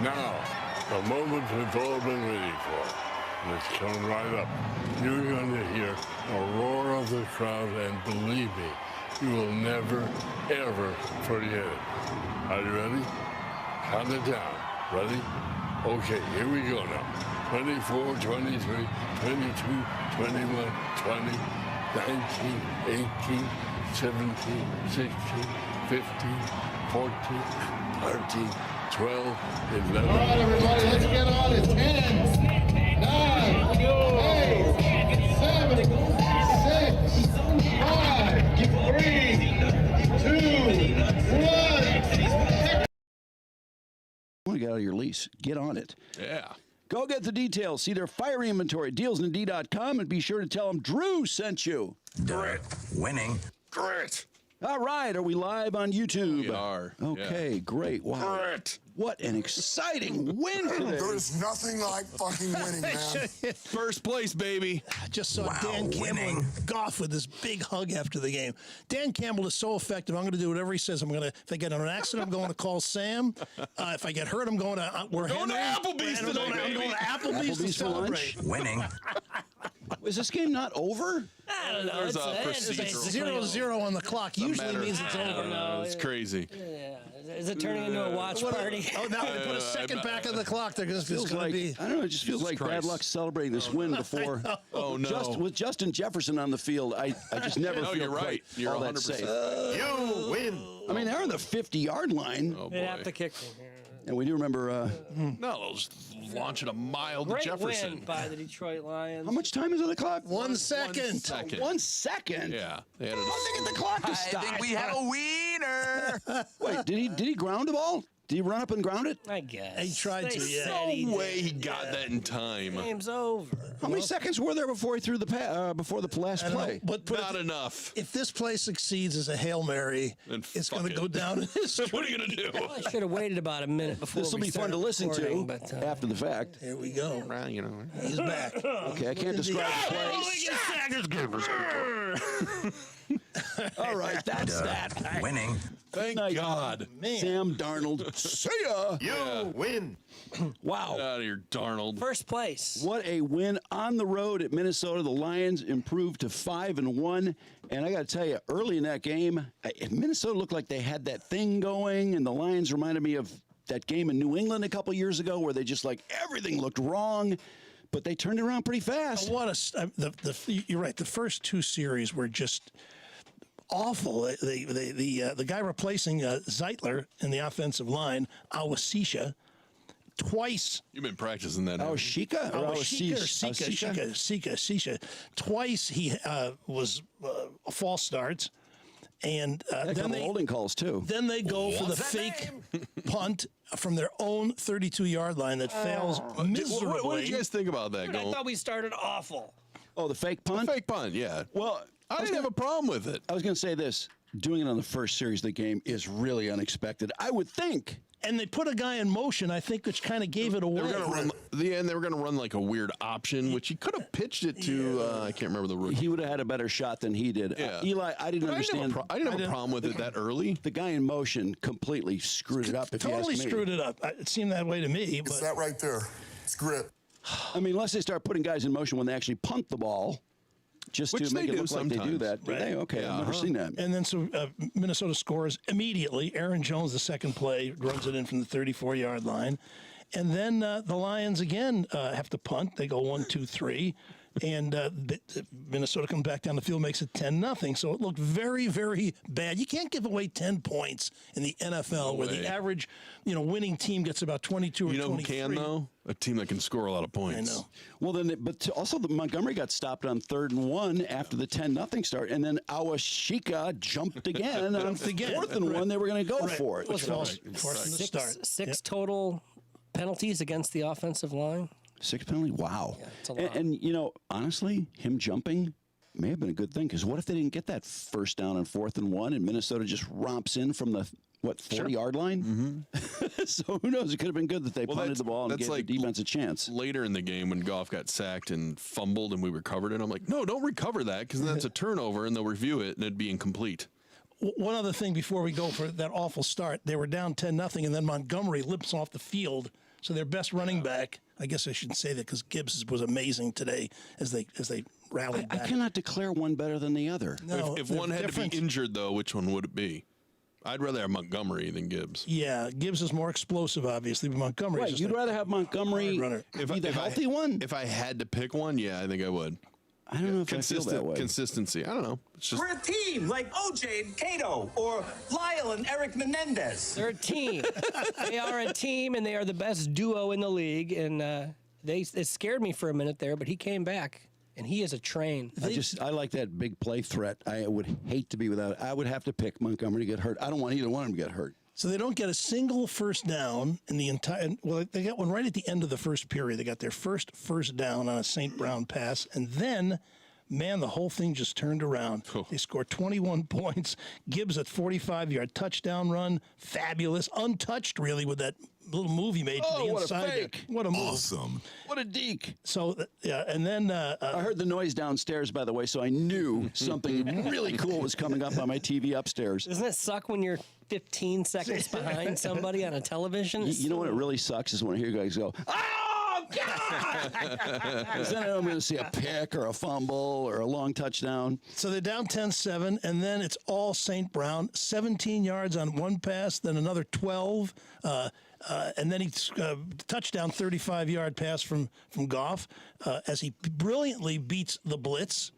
Now, the moment we've all been waiting for. And it's coming right up. You're going to hear a roar of the crowd, and believe me, you will never, ever forget it. Are you ready? Count it down. Ready? Okay, here we go now. 24, 23, 22, 21, 20, 19, 18, 17, 16, 15, 14, 13, 12, 11. All right, everybody, let's get on it. 10, 9, 8, 7, 6, 5, 4, 3, 2, 1. I want to get out of your lease. Get on it. Yeah. Go get the details. See their fire inventory, dealsand.com, and be sure to tell them Drew sent you. Grit. Winning. Grit. All right. Are we live on YouTube? We are. Okay, great. Wow. Grit. What an exciting win today. There is nothing like fucking winning, man. First place, baby. I just saw Wow, Dan Campbell winning. and Goff with this big hug after the game. Dan Campbell is so effective. I'm going to do whatever he says. If I get in an accident, I'm going to call Sam. If I get hurt, I'm going to We're going to Applebee's today, I'm baby. going to Applebee's to for lunch? celebrate. Winning. Is this game not over? I don't know. There's It's a procedural. 0-0 on the clock usually means it's over. It's crazy. Yeah. Is it turning into a watch party? Oh, now they put a second back on the clock. They're going to Feels like, be. I don't know, it just feels Jesus like bad Christ. luck celebrating this win before. Oh, no. With Justin Jefferson on the field, I just never No, feel you're right. quite You're all that 100%. safe. You win. I mean, they're on the 50-yard line. Oh, They have boy. to kick me here. And we do remember, No, just launching a mile to Great Jefferson. win by the Detroit Lions. how much time is on the clock? 1 second. 1 second. 1 second? Yeah. They had How it. did they get the clock to stop? have a wiener. Wait, did he ground the ball? Did he run up and ground it? I guess. He tried to, yeah. said he No way did. he got that in time. Game's over. How many seconds were there before he threw the before the last I don't know, play? but Not enough. if this play succeeds as a Hail Mary, Then it's fuck going to it. go down in history. What are you going to do? I should have waited about a minute before This will we be fun to started listen to recording, but, after the fact. Here we go. Well, you know. He's back. Okay, I can't describe the play. All right, that's that. Winning. Thank Night. God. Man. Sam Darnold. See ya. You win. Wow. Get out of here, Darnold. First place. What a win on the road at Minnesota. The Lions improved to 5-1. And I got to tell you, early in that game, Minnesota looked like they had that thing going, and the Lions reminded me of that game in New England a couple years ago where they just like everything looked wrong, but they turned it around pretty fast. You're right. The first two series were just awful. The guy replacing Zeitler in the offensive line, Awasisha, twice. You've been practicing that. Oh, haven't you? Shika? Or Sika. Twice he was false starts, and A then couple they holding calls, too. then they go for the fake punt from their own 32-yard line that fails miserably. What did you guys think about that? Dude, I thought we started awful. Oh, the fake punt? Fake punt, yeah. Well, I didn't have a problem with it. I was going to say this. Doing it on the first series of the game is really unexpected. I would think. And they put a guy in motion, I think, which kind of gave it away. They were going to run they were going to run like a weird option, which he could have pitched it to. I can't remember the rookie. He would have had a better shot than he did. Yeah. Eli, I didn't But understand. I didn't have a problem with it that early. The guy in motion completely screwed it up. If Totally you ask me. screwed it up. It seemed that way to me. It's But that right there. It's grit. I mean, unless they start putting guys in motion when they actually punt the ball, just Which to make they it do look like they do sometimes. that. Right. Hey, okay, Yeah, I've never seen that. And then so Minnesota scores immediately. Aaron Jones, the second play, runs it in from the 34-yard line. And then the Lions again have to punt. They go 1, 2, 3. And Minnesota comes back down the field, makes it 10-0. So it looked very, very bad. You can't give away 10 points in the NFL where the average, winning team gets about 22 or 23. You know who can, though? A team that can score a lot of points. I know. Well, then, but also the Montgomery got stopped on 3rd and 1 after the 10-0 start, and then Awashika jumped again on 4th and 1. They were going to go for it. Let's force from the start. Six total penalties against the offensive line. 6 penalty? Wow. Yeah, it's a lot. And honestly, him jumping may have been a good thing, because what if they didn't get that first down on 4th and 1 and Minnesota just romps in from the 40-yard line? Mm-hmm. So who knows? It could have been good that they punted the ball and gave the defense a chance. Later in the game when Goff got sacked and fumbled and we recovered it, I'm like, no, don't recover that, because that's a turnover and they'll review it and it'd be incomplete. One other thing before we go for that awful start, they were down 10-0, and then Montgomery limps off the field So their best running back, I guess I shouldn't say that because Gibbs was amazing today as they rallied I back. cannot declare one better than the other. No, If they're one had different. to be injured, though, which one would it be? I'd rather have Montgomery than Gibbs. Yeah, Gibbs is more explosive, obviously, but Montgomery Right, is you'd rather have Montgomery runner. be the healthy one? If I had to pick one, yeah, I think I would. I don't know if I feel that way. Consistency. I don't know. It's just We're a team like OJ and Cato or Lyle and Eric Menendez. They're a team. They are a team, and they are the best duo in the league. And it scared me for a minute there, but he came back, and he is a train. I like that big play threat. I would hate to be without it. I would have to pick Montgomery to get hurt. I don't want either one of them to get hurt. So they don't get a single first down in the entire. Well, they got one right at the end of the first period. They got their first down on a St. Brown pass, and then, man, the whole thing just turned around. Oh. They scored 21 points. Gibbs at 45-yard touchdown run, fabulous, untouched really with that little move he made to the what a inside. there. fake. What a move! Awesome. What a deke. So yeah, and then I heard the noise downstairs, by the way, so I knew something really cool was coming up on my TV upstairs. Doesn't it suck when you're 15 seconds behind somebody on a television? You know what it really sucks is when I hear you guys go, "Oh, God!" 'Cause then I'm going to see a pick or a fumble or a long touchdown. So they're down 10-7, and then it's all St. Brown. 17 yards on one pass, then another 12, and then he touchdown 35-yard pass from Goff as he brilliantly beats the blitz.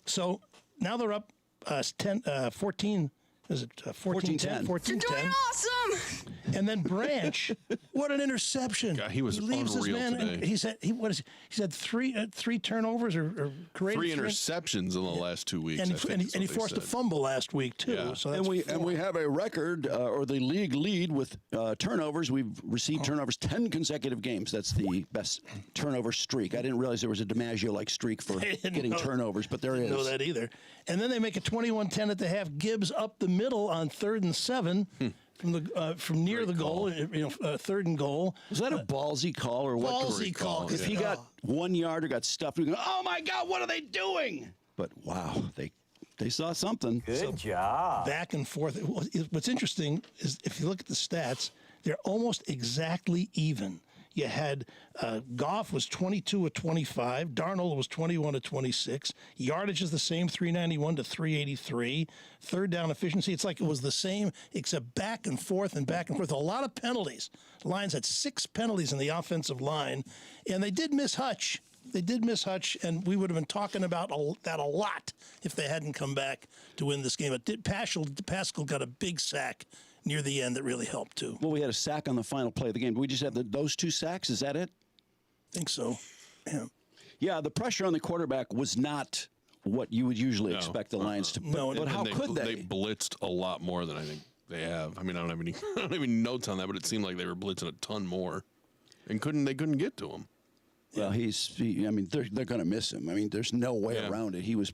So now they're up 14. Is it 14-10? 14-10. awesome. And then Branch, what an interception! God, he was leaves his unreal man. today. He's had three turnovers or created three interceptions in the last 2 weeks. and he forced a fumble last week too. Yeah. So that's And we have a record, or the league lead with turnovers. We've received turnovers 10 consecutive games. That's the best turnover streak. I didn't realize there was a DiMaggio-like streak for getting turnovers, but there is. I didn't know that either. And then they make it 21-10 at the half. Gibbs up the middle on 3rd and 7 from near the goal. 3rd and goal. Was that a ballsy call or what? Ballsy call. If he got 1 yard or got stuffed, we go, "Oh my God, what are they doing?" But wow, they saw something. Good job. Back and forth. What's interesting is if you look at the stats, they're almost exactly even. You had Goff was 22 of 25. Darnold was 21 of 26. Yardage is the same, 391 to 383. Third down efficiency, it's like it was the same, except back and forth and back and forth. A lot of penalties. The Lions had 6 penalties in the offensive line, and they did miss Hutch. And we would have been talking about that a lot if they hadn't come back to win this game. Pascal got a big sack near the end that really helped too. Well, we had a sack on the final play of the game. We just had those 2 sacks. Is that it? I think so. Yeah. Yeah, the pressure on the quarterback was not what you would usually expect the Lions to put. No, but how could they? They blitzed a lot more than I think they have. I mean, I don't have any notes on that, but it seemed like they were blitzing a ton more, and they couldn't get to him. Well, they're going to miss him. I mean, there's no way around it. He was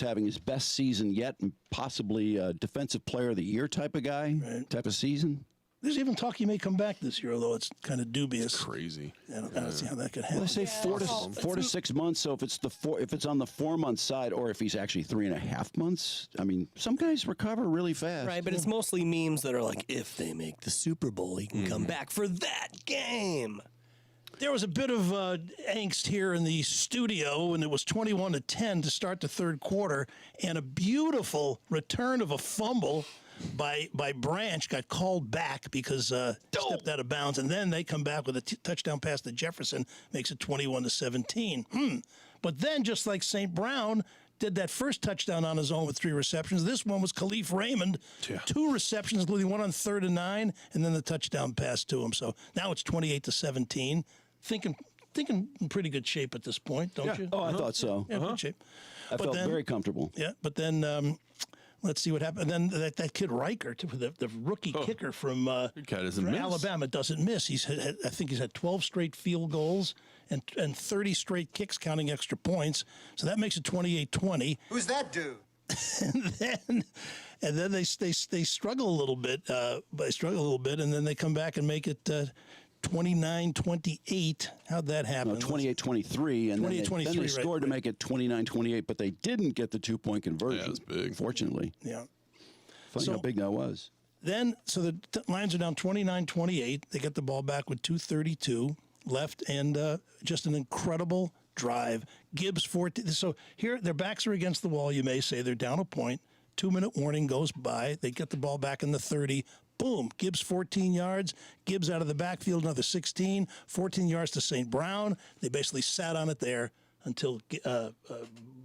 having his best season yet, and possibly a defensive player of the year type of guy, type of season. There's even talk he may come back this year, although it's kind of dubious. It's crazy. I don't see how that could happen. Well, they say 4 to 6 months. So if it's on the 4-month side, or if he's actually 3.5 months, I mean, some guys recover really fast. Right, but it's mostly memes that are like, if they make the Super Bowl, he can come back for that game. There was a bit of angst here in the studio when it was 21-10 to start the third quarter, and a beautiful return of a fumble by Branch got called back because stepped out of bounds, and then they come back with a touchdown pass to Jefferson, makes it 21-17. But then, just like St. Brown did that first touchdown on his own with 3 receptions, this one was Khalif Raymond, 2 receptions, including one on 3rd and 9, and then the touchdown pass to him. So now it's 28-17. Thinking in pretty good shape at this point, don't you? Oh, I thought so. Yeah, good shape. I felt very comfortable. Yeah, but then let's see what happened. And then that kid Riker, the rookie kicker from Alabama, doesn't miss. I think he's had 12 straight field goals and 30 straight kicks, counting extra points. So that makes it 28-20. Who's that dude? and then they struggle a little bit. And then they come back and make it 29-28. How'd that happen? No, 28-23, and then they scored to make it 29-28, but they didn't get the 2-point conversion. Yeah, it was big. Fortunately. Yeah. Funny how big that was. Then, so the Lions are down 29-28. They get the ball back with 2:32 left, and just an incredible drive. Gibbs 14. So here, their backs are against the wall. You may say they're down a point. 2-minute warning goes by. They get the ball back in the 30. Boom. Gibbs 14 yards. Gibbs out of the backfield another 16. 14 yards to St. Brown. They basically sat on it there until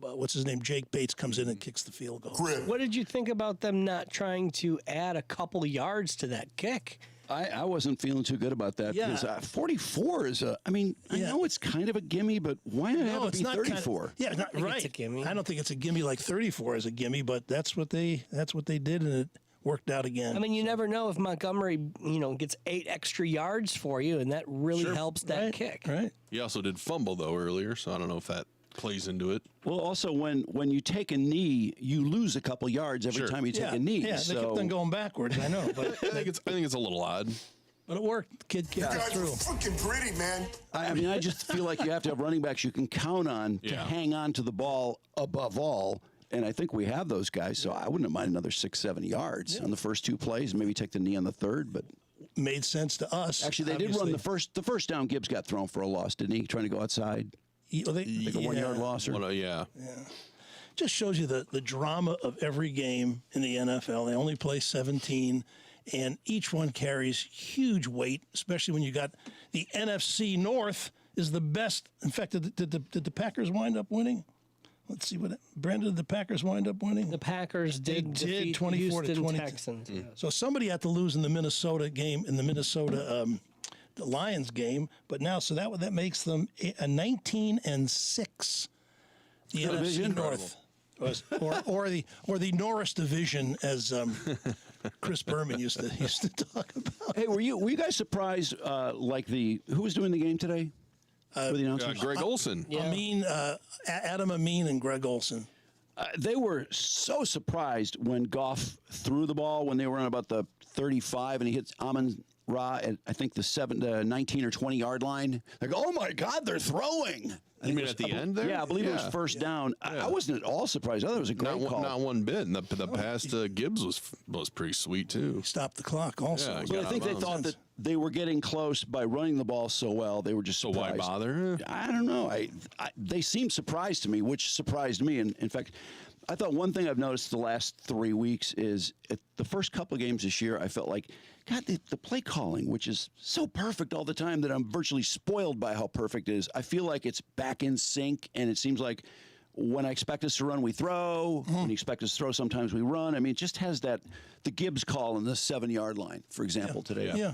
what's his name? Jake Bates comes in and kicks the field goal. Grip. What did you think about them not trying to add a couple yards to that kick? I wasn't feeling too good about that Yeah. because 44 is I know it's kind of a gimme, but why not have it be 34? Yeah, not think right. it's a gimme. I don't think it's a gimme like 34 is a gimme, but that's what they did, and it worked out again. I mean, you never know if Montgomery, gets 8 extra yards for you, and that really helps that kick. Right. He also did fumble though earlier, so I don't know if that plays into it. Well, also when you take a knee, you lose a couple yards every Sure. time you take a knee. Yeah, they kept on going backwards. I know, but I think it's a little odd. but it worked. The kid You kicked it guys are through. freaking gritty, man. I mean, I just feel like you have to have running backs you can count on to Yeah. hang on to the ball above all. And I think we have those guys, so I wouldn't have minded another 6-7 yards on the first 2 plays, maybe take the knee on the third. But Made sense to us. actually, they did run the first down. Gibbs got thrown for a loss, didn't he? Trying to go outside, They, like a 1 yard loss. Or Well, yeah. Just shows you the drama of every game in the NFL. They only play 17, and each one carries huge weight, especially when you got the NFC North is the best. In fact, did the Packers wind up winning? Let's see Brandon, did the Packers wind up winning? The Packers did did defeat 24 to Houston 20. Texans. Yeah. So somebody had to lose in the Minnesota game, in the Minnesota the Lions game, but now that makes them a 19-6. The NFC division? North, or the Norris division, as Chris Berman used to talk about. Hey, were you guys surprised? Who was doing the game today? For the announcers? Greg Olson. Adam Amin and Greg Olson. They were so surprised when Goff threw the ball when they were on about the 35 and he hits Amon Ra at I think the 19 or 20 yard line. Like, oh my God, they're throwing. You mean at the end there? Yeah, I believe it was first down. I wasn't at all surprised. I thought it was a great call. Not one bit. And the pass to Gibbs was pretty sweet too. Stopped the clock also. Yeah, But I think they thought that they were getting close by running the ball so well. They were just So surprised. why bother? I don't know. They seemed surprised to me, which surprised me. And in fact, I thought one thing I've noticed the last 3 weeks is at the first couple of games this year, I felt like, God, the play calling, which is so perfect all the time that I'm virtually spoiled by how perfect it is. I feel like it's back in sync, and it seems like when I expect us to run, we throw. When you expect us to throw, sometimes we run. I mean, it just has the Gibbs call in the 7 yard line, for example, today. Yeah.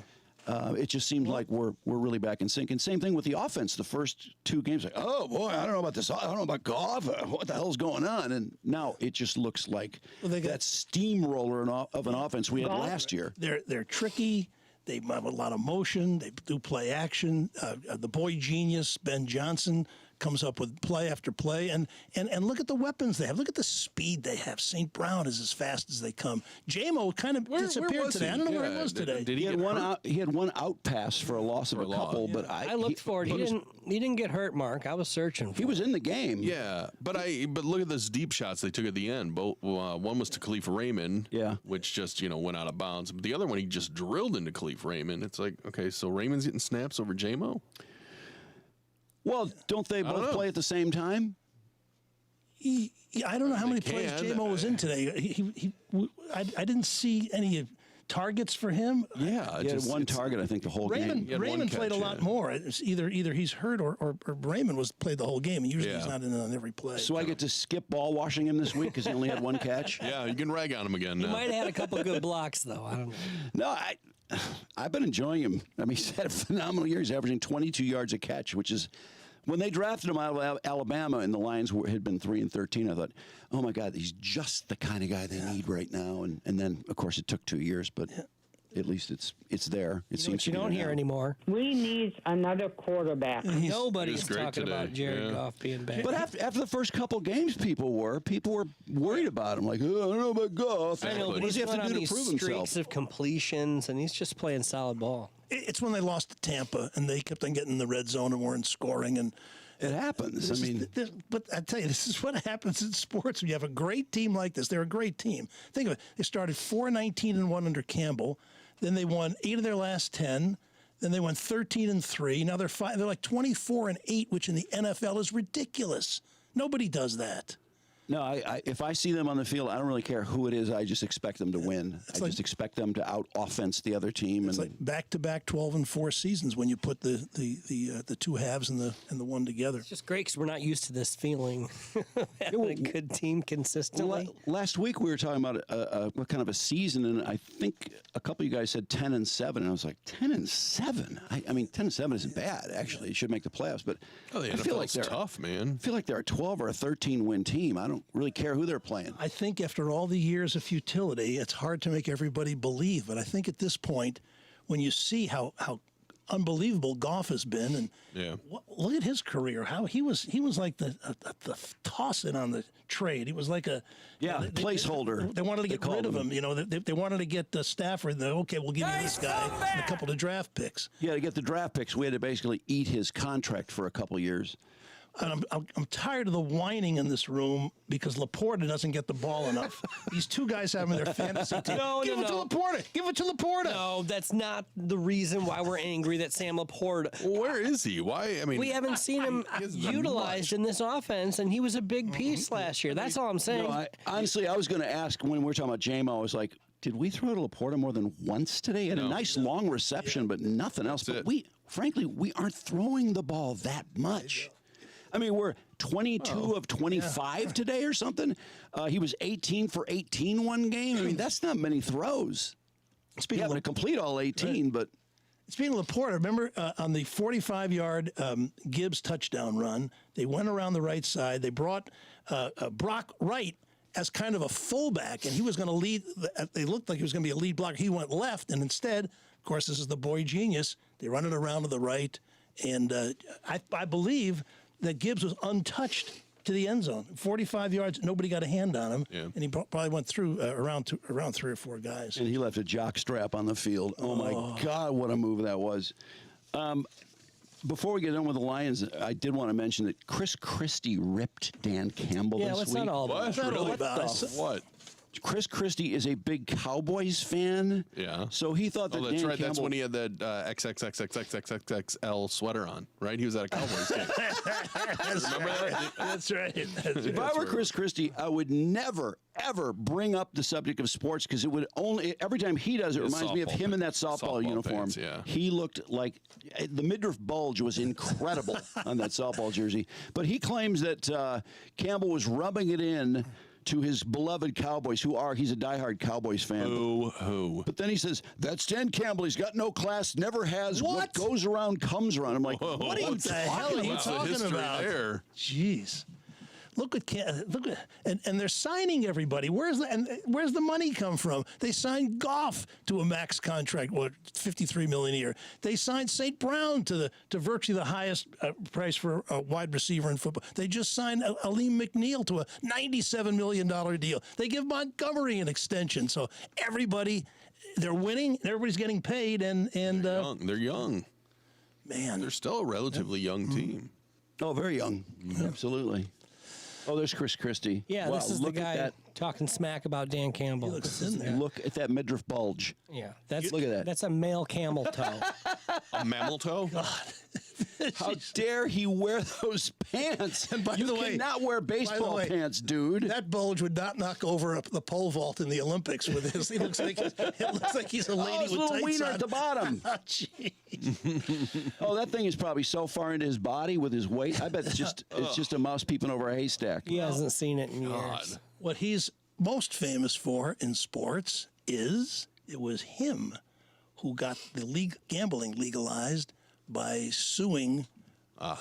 It just seems like we're really back in sync. And same thing with the offense. The first 2 games, like, oh boy, I don't know about this. I don't know about Goff. What the hell's going on? And now it just looks like that steamroller of an offense we had last year. They're tricky. They have a lot of motion. They do play action. The boy genius Ben Johnson comes up with play after play, and look at the weapons they have. Look at the speed they have. St. Brown is as fast as they come. J-Mo kind of disappeared was today. he? I don't know where he Yeah, was today. Did He had get one hurt? out. He had one out pass for a loss of a couple, but I looked for it. He didn't get hurt, Mark. I was searching for He was in the game. Yeah, but look at those deep shots they took at the end. Both one was to Khalif Raymond, which just went out of bounds. But the other one he just drilled into Khalif Raymond. It's like, okay, so Raymond's getting snaps over J-Mo? Well, don't they both play at the same time? I don't know how many plays can. J-Mo was in today. I didn't see any targets for him. Yeah, He had one target, I think, the whole Raymond game. Raymond played a lot more. It's either he's hurt or Raymond played the whole game. And usually he's not in on every play. So I get to skip ball washing him this week because he only had one catch? Yeah, you can rag on him again He now. might have had a couple good blocks, though. I don't know. No, I've been enjoying him. I mean, he's had a phenomenal year. He's averaging 22 yards a catch, which is when they drafted him out of Alabama and the Lions had been 3-13. I thought, oh my God, he's just the kind of guy they need right now. And then, of course, it took 2 years, but at least it's there. It seems You to be don't there hear now. anymore. We need another quarterback. Nobody's great talking today. about Jared Yeah. Goff being back. But after the first couple games, people were worried about him. Like, oh, I don't know about Goff. I know, What but does he's he have went to on do to these prove streaks himself? of completions, and he's just playing solid ball. It's when they lost to Tampa and they kept on getting in the red zone and weren't scoring. And It happens. But I tell you, this is what happens in sports when you have a great team like this. They're a great team. Think of it. They started 4-19-1 under Campbell. Then they won 8 of their last 10. Then they won 13-3. Now they're like 24-8, which in the NFL is ridiculous. Nobody does that. No, if I see them on the field, I don't really care who it is. I just expect them to win. I just expect them to out-offense the other team. It's like back-to-back 12-4 seasons when you put the two halves and the one together. It's just great because we're not used to this feeling. Having a good team consistently. Last week we were talking about what kind of a season, and I think a couple of you guys said 10-7, and I was like, 10-7? I mean, 10-7 isn't bad, actually. It should make the playoffs, but the I feel like NFL's tough, man. I feel like they're a 12 or a 13-win team. I don't really care who they're playing. I think after all the years of futility, it's hard to make everybody believe. But I think at this point, when you see how unbelievable Goff has been, and look at his career, how he was like the toss-in on the trade. He was like a placeholder. They wanted to get rid of him. You know, they wanted to get Stafford. And okay, we'll give you this guy and a couple of draft picks. Yeah, to get the draft picks, we had to basically eat his contract for a couple of years. And I'm tired of the whining in this room because Laporta doesn't get the ball enough. These two guys have him in their fantasy team. Give it to Laporta. Give it to Laporta. No, that's not the reason why we're angry that Sam Laporta. Well, where is he? Why? I mean, we haven't seen him utilized in this offense, and he was a big piece last year. That's all I'm saying. No, honestly, I was going to ask when we were talking about J-Mo, I was like, did we throw to Laporta more than once today? And a nice long reception, but nothing else. But frankly, we aren't throwing the ball that much. I mean, we're 22 of 25 today or something. He was 18 for 18 one game. I mean, that's not many throws. Speaking of to complete all 18, but speaking of Laporta, remember on the 45-yard Gibbs touchdown run, they went around the right side. They brought Brock Wright as kind of a fullback, and he was going to lead. They looked like he was going to be a lead blocker. He went left, and instead, of course, this is the boy genius. They run it around to the right, and I believe that Gibbs was untouched to the end zone. 45 yards, nobody got a hand on him, and he probably went through around 3 or 4 guys. And he left a jock strap on the field. Oh, my God, what a move that was. Before we get on with the Lions, I did want to mention that Chris Christie ripped Dan Campbell this week. What's that all about? What's that all about? What? Chris Christie is a big Cowboys fan. Yeah. So he thought that that's Dan right. Campbell... That's when he had that XXXXXXXL sweater on, right? He was at a Cowboys game. Remember that? That's right. If I were Chris Christie, I would never, ever bring up the subject of sports because it would only... Every time he does, it reminds me of him in that softball uniform. Pants, yeah. He looked like... The midriff bulge was incredible on that softball jersey. But he claims that Campbell was rubbing it in to his beloved Cowboys, he's a diehard Cowboys fan. Who? But then he says, that's Dan Campbell. He's got no class, never has. What goes around comes around. I'm like, what the hell are you talking about? There? Jeez. Look at and they're signing everybody. Where's the money come from? They signed Goff to a max contract, $53 million a year. They signed St. Brown to virtually the highest price for a wide receiver in football. They just signed Aleem McNeil to a $97 million deal. They give Montgomery an extension. So everybody, they're winning. Everybody's getting paid, and they're young. Man, they're still a relatively young team. Oh, very young. Mm-hmm. Absolutely. Oh, there's Chris Christie. Yeah, wow, this is the guy talking smack about Dan Campbell. Look at that midriff bulge. Yeah, look at that. That's a male camel toe. A mammal toe? God. How dare he wear those pants? And by the way, cannot wear baseball pants, dude. That bulge would not knock over the pole vault in the Olympics with his. It looks like he's a lady with little tights wiener on. At the bottom. Oh, jeez. Oh, that thing is probably so far into his body with his weight. I bet it's just a mouse peeping over a haystack. He hasn't seen it in years. What he's most famous for in sports is it was him who got the gambling legalized by suing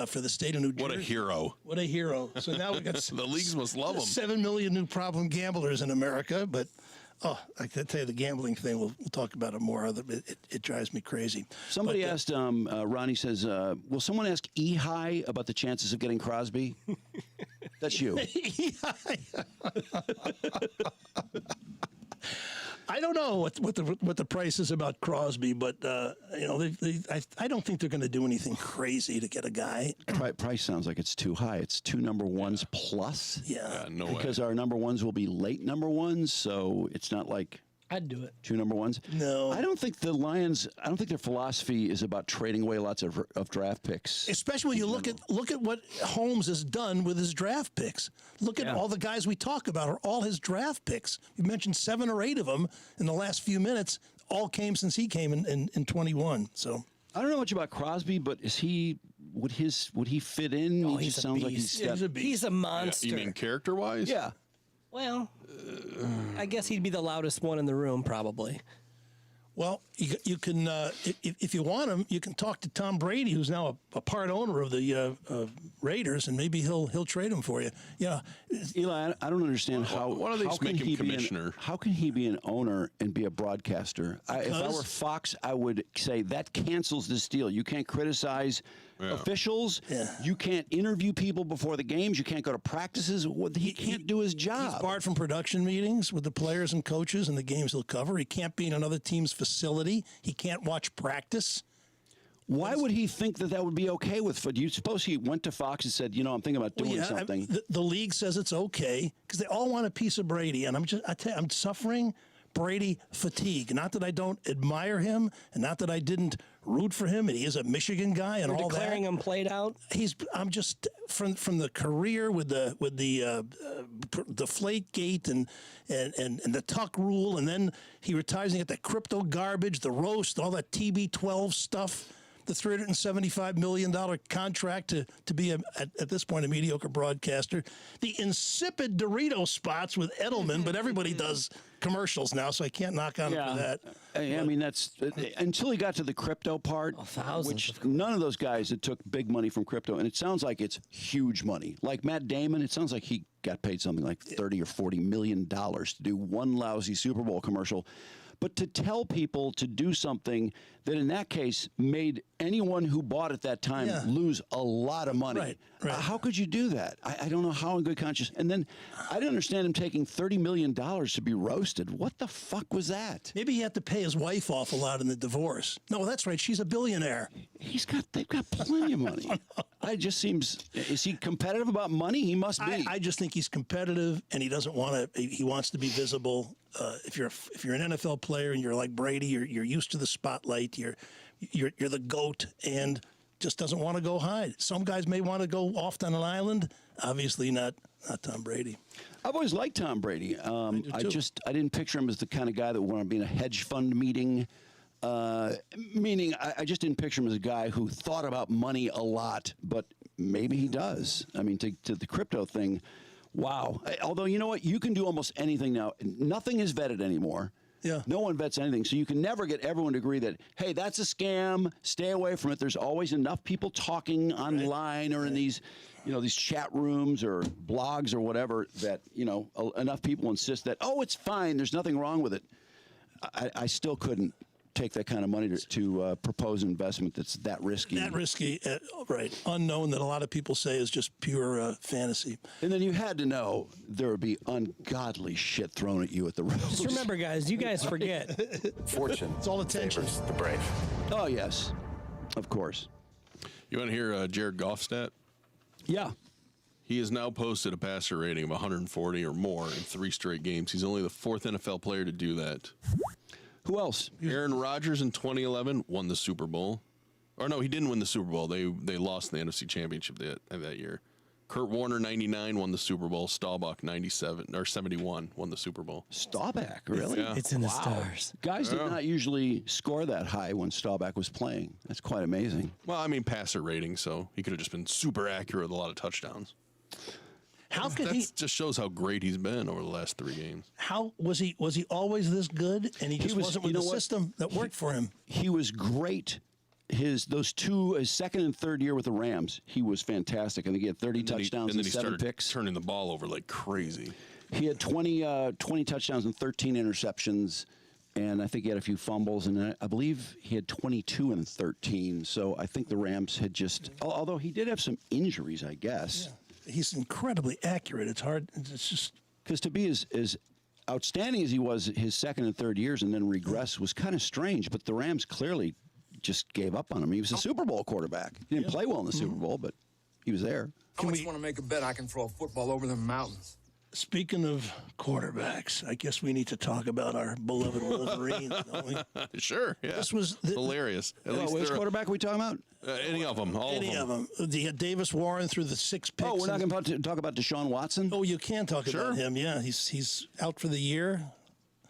for the state of New Jersey. What a hero. What a hero. So now we've got the leagues must love him. 7 million new problem gamblers in America. But, I can tell you the gambling thing, we'll talk about it more. It drives me crazy. Somebody asked, Ronnie says, will someone ask Ehi about the chances of getting Crosby? That's you. I don't know what the price is about Crosby, but I don't think they're going to do anything crazy to get a guy. Price sounds like it's too high. It's 2 number ones plus. Yeah, no because way. our number ones will be late number ones, so it's not like. I'd do it. 2 number ones? No. I don't think the Lions, I don't think their philosophy is about trading away lots of draft picks. Especially when you look at what Holmes has done with his draft picks. Look at all the guys we talk about are all his draft picks. You mentioned 7 or 8 of them in the last few minutes. All came since he came in 21. So I don't know much about Crosby, but would he fit in? Oh, he he's just a sounds like beast. he's a monster. You mean character-wise? Yeah. Well, I guess he'd be the loudest one in the room, probably. Well, you can, if you want him, you can talk to Tom Brady, who's now a part owner of the Raiders, and maybe he'll trade him for you. Yeah, Eli, I don't understand how. Why don't they just make him commissioner? How can he be an owner and be a broadcaster? If I were Fox, I would say that cancels this deal. You can't criticize officials. Yeah. You can't interview people before the games. You can't go to practices. He can't do his job. He's barred from production meetings with the players and coaches and the games he'll cover. He can't be in another team's facility. He can't watch practice. Why would he think that would be okay with? Do you suppose he went to Fox and said, I'm thinking about doing something? The league says it's okay because they all want a piece of Brady, and I'm suffering Brady fatigue. Not that I don't admire him, and not that I didn't root for him, and he is a Michigan guy and all that. Declaring him played out. I'm just from the career with the deflate gate and the tuck rule, and then he retires and you get that crypto garbage, the roast, all that TB12 stuff. The $375 million contract to be, at this point, a mediocre broadcaster. The insipid Dorito spots with Edelman, but everybody does commercials now, so I can't knock on him for that. I mean, that's until he got to the crypto part, which none of those guys that took big money from crypto, and it sounds like it's huge money. Like Matt Damon, it sounds like he got paid something like $30 or $40 million to do one lousy Super Bowl commercial. But to tell people to do something that in that case made anyone who bought at that time lose a lot of money. Right. How could you do that? I don't know how in good conscience. And then I didn't understand him taking $30 million to be roasted. What the fuck was that? Maybe he had to pay his wife off a lot in the divorce. No, that's right. She's a billionaire. They've got plenty of money. Is he competitive about money? He must be. I just think he's competitive, and he doesn't want to. He wants to be visible. If you're an NFL player and you're like Brady, you're used to the spotlight. You're the GOAT, and just doesn't want to go hide. Some guys may want to go off on an island. Obviously, not Tom Brady. I've always liked Tom Brady. I didn't picture him as the kind of guy that would want to be in a hedge fund meeting. Meaning, I just didn't picture him as a guy who thought about money a lot, but maybe he does. I mean, to the crypto thing, wow. Although, you know what? You can do almost anything now. Nothing is vetted anymore. Yeah. No one vets anything. So you can never get everyone to agree that, hey, that's a scam. Stay away from it. There's always enough people talking online or in these, these chat rooms or blogs or whatever that, enough people insist that, oh, it's fine. There's nothing wrong with it. I still couldn't take that kind of money to propose an investment that's that risky. That risky, right. Unknown that a lot of people say is just pure fantasy. And then you had to know there would be ungodly shit thrown at you at the roast. Just remember, guys, you guys forget. Fortune. It's all attention. Favors the brave. Oh, yes. Of course. You want to hear Jared Goff stat? Yeah. He has now posted a passer rating of 140 or more in 3 straight games. He's only the 4th NFL player to do that. Who else? Aaron Rodgers in 2011 won the Super Bowl. Or no, he didn't win the Super Bowl. They lost in the NFC Championship that year. Kurt Warner, 99, won the Super Bowl. Staubach, 71, won the Super Bowl. Staubach, really? Yeah. It's in the stars. Guys did not usually score that high when Staubach was playing. That's quite amazing. Well, I mean, passer rating, so he could have just been super accurate with a lot of touchdowns. That just shows how great he's been over the last 3 games. How was he always this good, and he just wasn't with the system that worked for him? He was great. His second and third year with the Rams, he was fantastic. I think he had 30 touchdowns and 7 picks. Turning the ball over like crazy. He had 20 touchdowns and 13 interceptions, and I think he had a few fumbles, and I believe he had 22 and 13. So I think the Rams had just, although he did have some injuries, I guess. Yeah. He's incredibly accurate. It's hard. It's just because to be as outstanding as he was his second and third years and then regress was kind of strange, but the Rams clearly just gave up on him. He was a Super Bowl quarterback. He didn't play well in the Super Bowl, but he was there. How much you want to make a bet I can throw a football over the mountains? Speaking of quarterbacks, I guess we need to talk about our beloved Wolverines, don't we? Sure, yeah. This was hilarious. At least which quarterback are we talking about? Any of them, all any of them. You had Davis Warren through the 6 picks. Oh, we're not going to talk about Deshaun Watson? Oh, you can talk about him, yeah. He's out for the year.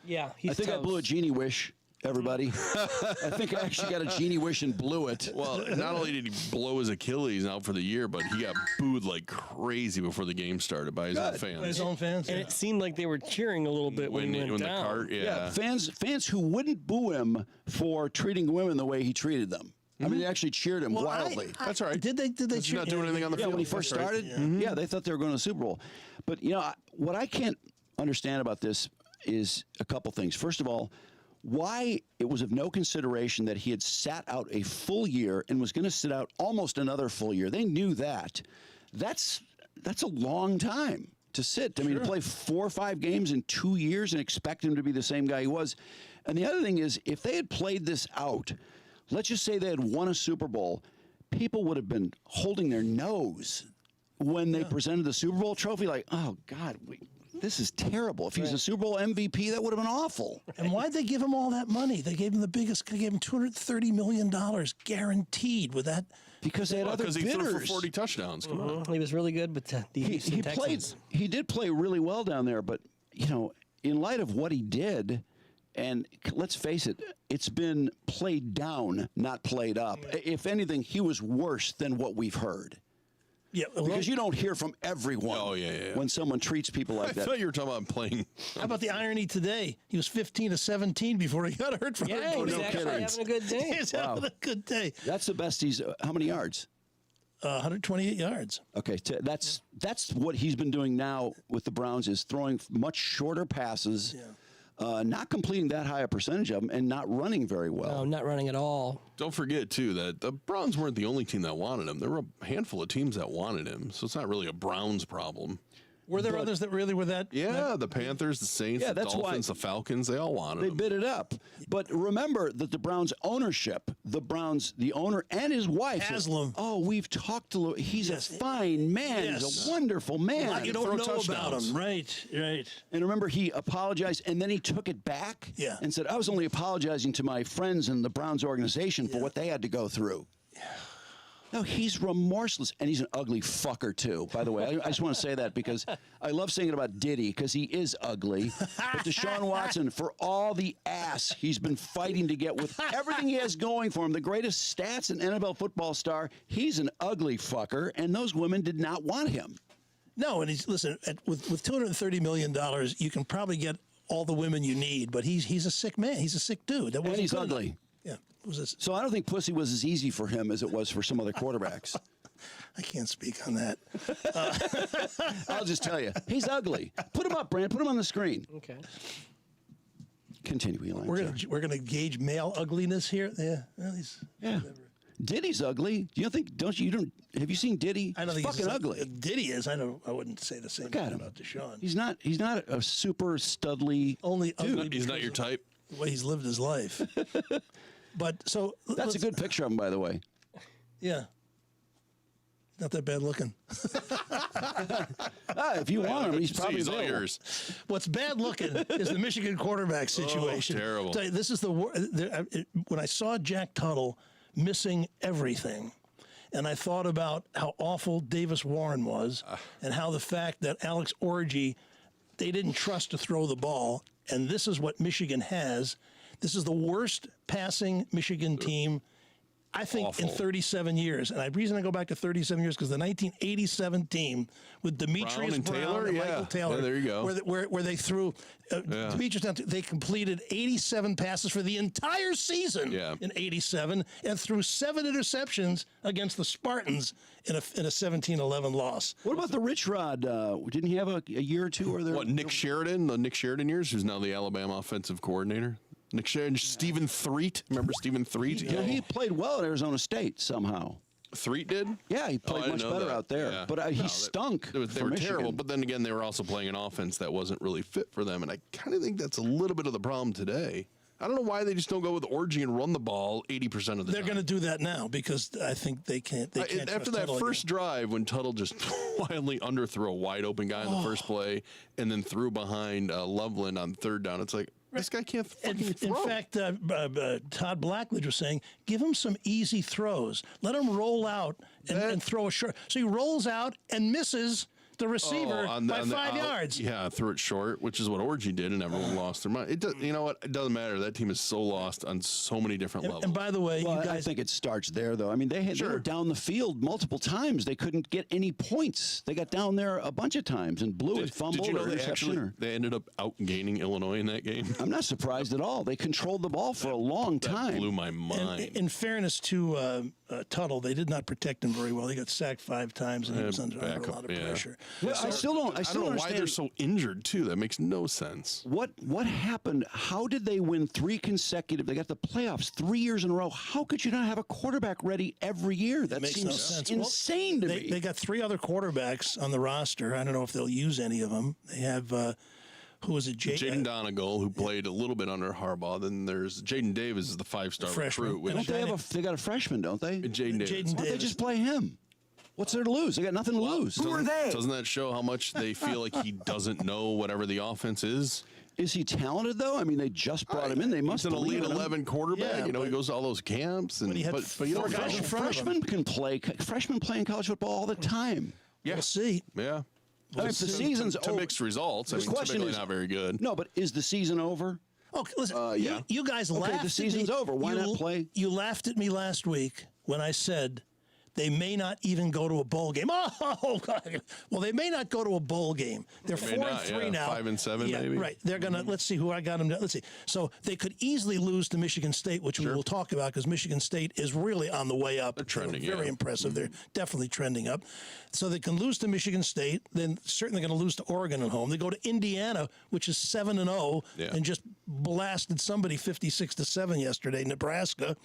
Yeah, he's I think I blew a genie wish, everybody. I think I actually got a genie wish and blew it. Well, not only did he blow his Achilles out for the year, but he got booed like crazy before the game started by his own fans. By his own fans, and it seemed like they were cheering a little bit when he went down. The cart, yeah. Fans who wouldn't boo him for treating women the way he treated them. I mean, they actually cheered him wildly. That's right. Did they He's not doing anything on the field. When he first started, yeah, they thought they were going to the Super Bowl. But, you know, what I can't understand about this is a couple things. First of all, why it was of no consideration that he had sat out a full year and was going to sit out almost another full year. They knew that. That's a long time to sit. I mean, to play 4 or 5 games in 2 years and expect him to be the same guy he was. And the other thing is, if they had played this out, let's just say they had won a Super Bowl, people would have been holding their nose when they presented the Super Bowl trophy, like, oh, God, this is terrible. If he's a Super Bowl MVP, that would have been awful. And why'd they give him all that money? They gave him they gave him $230 million guaranteed with that. Because they had other bidders. Because he threw for 40 touchdowns. Come on. He was really good, but the Houston Texans. He did play really well down there, but, you know, in light of what he did, and let's face it, it's been played down, not played up. If anything, he was worse than what we've heard. Yeah, because you don't hear from everyone when someone treats people like that. I thought you were talking about playing. How about the irony today? He was 15 of 17 before he got hurt. Yeah, he was actually having a good day. He's having a good day. That's the best he's. How many yards? 128 yards. Okay, that's what he's been doing now with the Browns, is throwing much shorter passes. Yeah. Not completing that high a percentage of them, and not running very well. No, not running at all. Don't forget, too, that the Browns weren't the only team that wanted him. There were a handful of teams that wanted him, so it's not really a Browns problem. Were there others that really were that? Yeah, the Panthers, the Saints, the Dolphins, the Falcons, they all wanted him. They bid it up. But remember that the Browns ownership, the owner and his wife. Haslam. Oh, we've talked to he's a fine man. Yes. He's a wonderful man. You don't know about him. Right. And remember, he apologized, and then he took it back and said, I was only apologizing to my friends in the Browns organization for what they had to go through. No, he's remorseless, and he's an ugly fucker, too, by the way. I just want to say that because I love saying it about Diddy, because he is ugly. But Deshaun Watson, for all the ass he's been fighting to get with everything he has going for him, the greatest stats and NFL football star, he's an ugly fucker, and those women did not want him. No, and with $230 million, you can probably get all the women you need, but he's a sick man. He's a sick dude. And he's ugly. Yeah. So I don't think pussy was as easy for him as it was for some other quarterbacks. I can't speak on that. I'll just tell you, he's ugly. Put him up, Brand. Put him on the screen. Okay. Continue, Eli. We're gonna gauge male ugliness here. Yeah. Well, Diddy's ugly. Have you seen Diddy? I don't he's think fucking ugly. Diddy is. I wouldn't say the same thing about Deshaun. He's not a super studly dude. He's not your type. The way he's lived his life. But so that's a good picture of him, by the way. Yeah. Not that bad looking. If you want him, he's probably all yours. What's bad looking is the Michigan quarterback situation. Oh, terrible. Tell you, this is when I saw Jack Tuttle missing everything, and I thought about how awful Davis Warren was, and how the fact that Alex Orji, they didn't trust to throw the ball, and this is what Michigan has. This is the worst passing Michigan team, I think, in 37 years. And the reason I go back to 37 years because the 1987 team with Demetrius Brown and Michael Taylor, there you go. where they threw Demetrius down, they completed 87 passes for the entire season in 87 and threw 7 interceptions against the Spartans in a 17-11 loss. What about the Rich Rod? Didn't he have a year or two? Nick Sheridan, the Nick Sheridan years, who's now the Alabama offensive coordinator? Nick Sheridan, Stephen Threet. Remember Stephen Threet? He played well at Arizona State somehow. Threet did? Yeah, he played much better out there. Yeah. But he stunk. They for were Michigan. terrible. But then again, they were also playing an offense that wasn't really fit for them. And I kind of think that's a little bit of the problem today. I don't know why they just don't go with Orgy and run the ball 80% of the time. They're going to do that now because I think they can't. They can't after that first drive when Tuttle just wildly underthrew a wide open guy in the first play and then threw behind Loveland on third down, it's like, this guy can't fucking throw. In fact, Todd Blackledge was saying, give him some easy throws. Let him roll out and throw a short. So he rolls out and misses the receiver by 5 yards. Yeah, threw it short, which is what Orgy did, and everyone lost their mind. You know what? It doesn't matter. That team is so lost on so many different levels. And by the way, you guys, I think it starts there, though. I mean, they were down the field multiple times. They couldn't get any points. They got down there a bunch of times and blew it, fumbled, did you know or interception. they ended up outgaining Illinois in that game? I'm not surprised at all. They controlled the ball for a long time. That blew my mind. In fairness to Tuttle, they did not protect him very well. He got sacked 5 times, and he was under a lot of pressure. Well, I still don't know why they're so injured too. That makes no sense. What happened? How did they win 3 consecutive? They got the playoffs 3 years in a row. How could you not have a quarterback ready every year? That makes seems no sense. insane to me. They got 3 other quarterbacks on the roster. I don't know if they'll use any of them. They have who was it? Jaden Donegal, who played a little bit under Harbaugh. Then there's Jaden Davis, is the 5-star recruit. Don't they got a freshman, don't they? Jaden Davis. Why don't they just play him? What's there to lose? They got nothing to lose. Who are they? Doesn't that show how much they feel like he doesn't know whatever the offense is? Is he talented, though? I mean, they just brought him in. They must He's an believe Elite in 11 quarterback. Yeah, you know, he goes to all those camps. And, but you know, freshmen can play. Freshmen play in college football all the time. Yeah. We'll see. Yeah. If the season's to over, mixed results. I mean, typically not very good. No, but is the season over? Okay, listen. Yeah. You guys laughed. Okay, the season's over. Why not play? You laughed at me last week when I said they may not even go to a bowl game. Oh, God. Well, they may not go to a bowl game. They're 4-3 now. 5-7, yeah, maybe. Right. They're gonna. Let's see who I got them. Let's see. So they could easily lose to Michigan State, which we will talk about because Michigan State is really on the way up. They're trending. Very impressive. They're definitely trending up. So they can lose to Michigan State. Then certainly going to lose to Oregon at home. They go to Indiana, which is 7-0, and just blasted somebody 56-7 yesterday. Nebraska.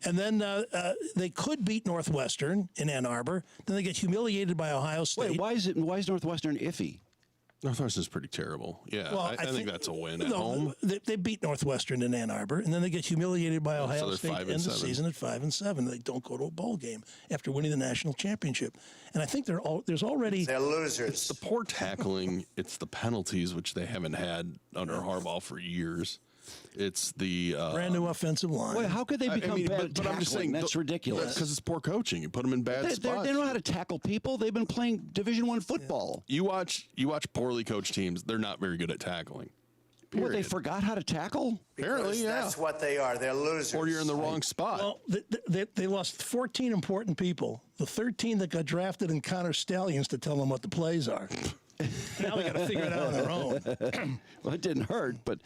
And then they could beat Northwestern in Ann Arbor. Then they get humiliated by Ohio State. Wait, why is Northwestern iffy? Northwestern's pretty terrible. Yeah, well, I think that's a win at home. They beat Northwestern in Ann Arbor, and then they get humiliated by Ohio State at the end of the 5-7. season at 5-7. They don't go to a bowl game after winning the national championship. And I think there's already... They're losers. It's the poor tackling. It's the penalties, which they haven't had under Harbaugh for years. It's the brand new offensive line. Wait, how could they become bad? But I'm just saying that's ridiculous. Because it's poor coaching. You put them in bad spots. They know how to tackle people. They've been playing Division I football. You watch poorly coached teams. They're not very good at tackling. What, they forgot how to tackle? Apparently, yeah. That's what they are. They're losers. Or you're in the wrong spot. Well, they lost 14 important people. The 13 that got drafted in Connor Stallions to tell them what the plays are. Now they got to figure it out on their own. Well, it didn't hurt, but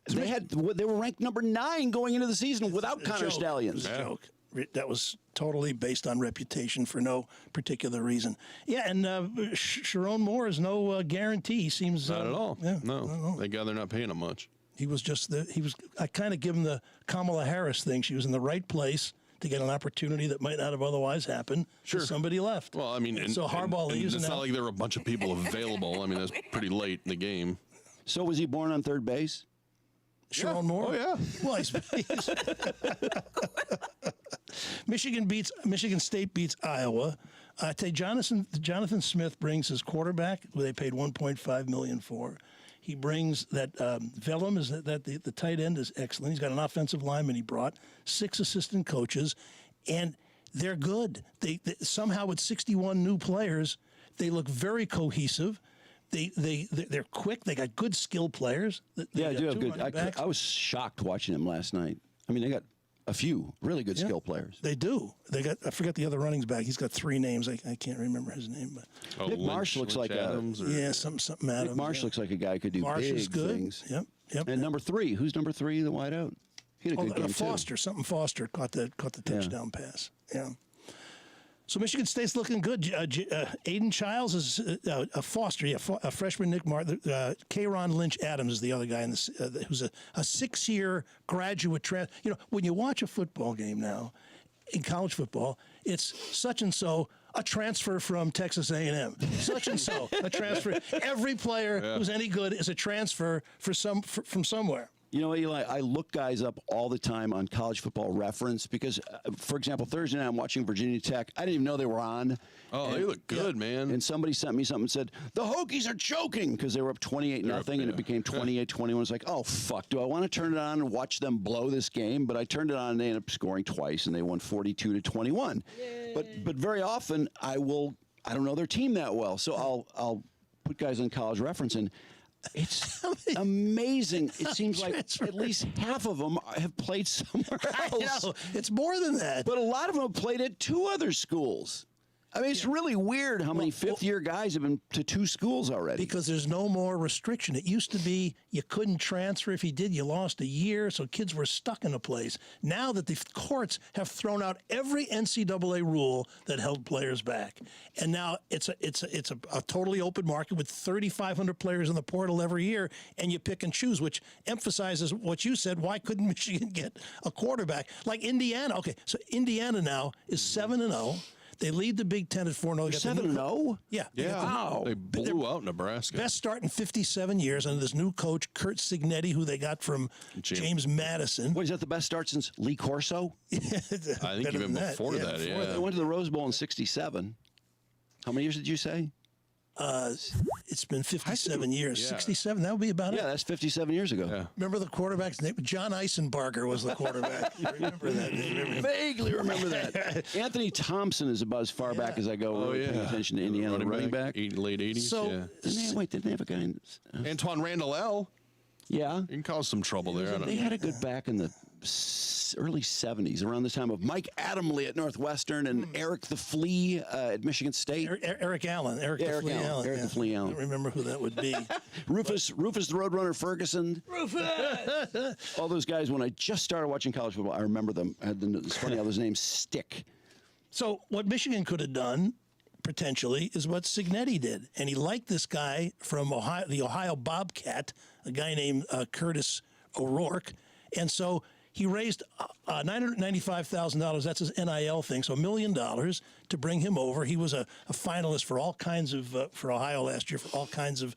they were ranked number 9 going into the season without Connor Stallions. It was a joke. That was totally based on reputation for no particular reason. Yeah, and Sharon Moore is no guarantee. He seems not at all. Yeah, no, thank God they're not paying him much. He was I kind of give him the Kamala Harris thing. She was in the right place to get an opportunity that might not have otherwise happened. Sure. Somebody left. Well, I mean, so Harbaugh leaves. It's not like there were a bunch of people available. I mean, that's pretty late in the game. So was he born on third base? Sharon Moore? Oh, yeah. Well, Michigan State beats Iowa. I tell you, Jonathan Smith brings his quarterback, who they paid $1.5 million for. He brings that Vellum, the tight end is excellent. He's got an offensive lineman he brought, 6 assistant coaches, and they're good. They somehow with 61 new players, they look very cohesive. They're quick. They got good skill players. I do have good. I was shocked watching them last night. I mean, they got a few really good skill players. They do. They got. I forget the other running back. He's got 3 names. I can't remember his name. But Nick Marsh looks like Adams, something Adams. Nick Marsh looks like a guy who could do Marsh big is good. things. Yep. And number 3, who's number 3? The wideout. He had a good game Foster. too. Something Foster caught the touchdown pass. Yeah. So Michigan State's looking good. Aiden Childs is a Foster, a freshman. Nick Martin, K'Ron Lynch Adams is the other guy in this, who's a 6-year graduate. You know, when you watch a football game now, in college football, it's such and so a transfer from Texas A&M, such and so a transfer. Every player who's any good is a transfer from somewhere. You know, Eli, I look guys up all the time on College Football Reference because, for example, Thursday night I'm watching Virginia Tech. I didn't even know they were on. Oh, they look good, man. And somebody sent me something and said, the Hokies are choking because they were up 28-0, and it became 28-21. It's like, oh, fuck, do I want to turn it on and watch them blow this game? But I turned it on, and they ended up scoring twice, and they won 42-21. But very often, I don't know their team that well, so I'll put guys on College Reference, and it's amazing. It seems like at least half of them have played somewhere else. I know. It's more than that. But a lot of them have played at 2 other schools. I mean, it's really weird how many fifth-year guys have been to 2 schools already. Because there's no more restriction. It used to be you couldn't transfer. If you did, you lost a year, so kids were stuck in a place. Now that the courts have thrown out every NCAA rule that held players back, and now it's a totally open market with 3,500 players in the portal every year, and you pick and choose, which emphasizes what you said. Why couldn't Michigan get a quarterback like Indiana? Okay, so Indiana now is 7-0. They lead the Big Ten at 4-0. 7-0? Yeah. Wow. They blew out Nebraska. Best start in 57 years under this new coach, Kurt Signetti, who they got from James Madison. What, is that the best start since Lee Corso? I think even before that, yeah. They went to the Rose Bowl in 67. How many years did you say? It's been 57 years. 67, that would be about it. Yeah, that's 57 years ago. Yeah. Remember the quarterback's name? John Eisenbarger was the quarterback. You remember that? Vaguely remember that. Anthony Thompson is about as far back as I go paying attention to Indiana running back. Late 80s, So, Didn't they have a guy in... Antoine Randall L. Yeah. You can cause some trouble there. They had a good back in the early 70s, around the time of Mike Adamley at Northwestern and Eric the Flea at Michigan State. Eric Allen. Eric the Flea Allen. I don't remember who that would be. Rufus the Roadrunner Ferguson. Rufus! All those guys, when I just started watching college football, I remember them. It's funny how those names stick. So what Michigan could have done, potentially, is what Signetti did. And he liked this guy from Ohio, the Ohio Bobcat, a guy named Curtis O'Rourke. And so he raised $995,000. That's his NIL thing, so $1 million to bring him over. He was a finalist for all kinds of, for Ohio last year, for all kinds of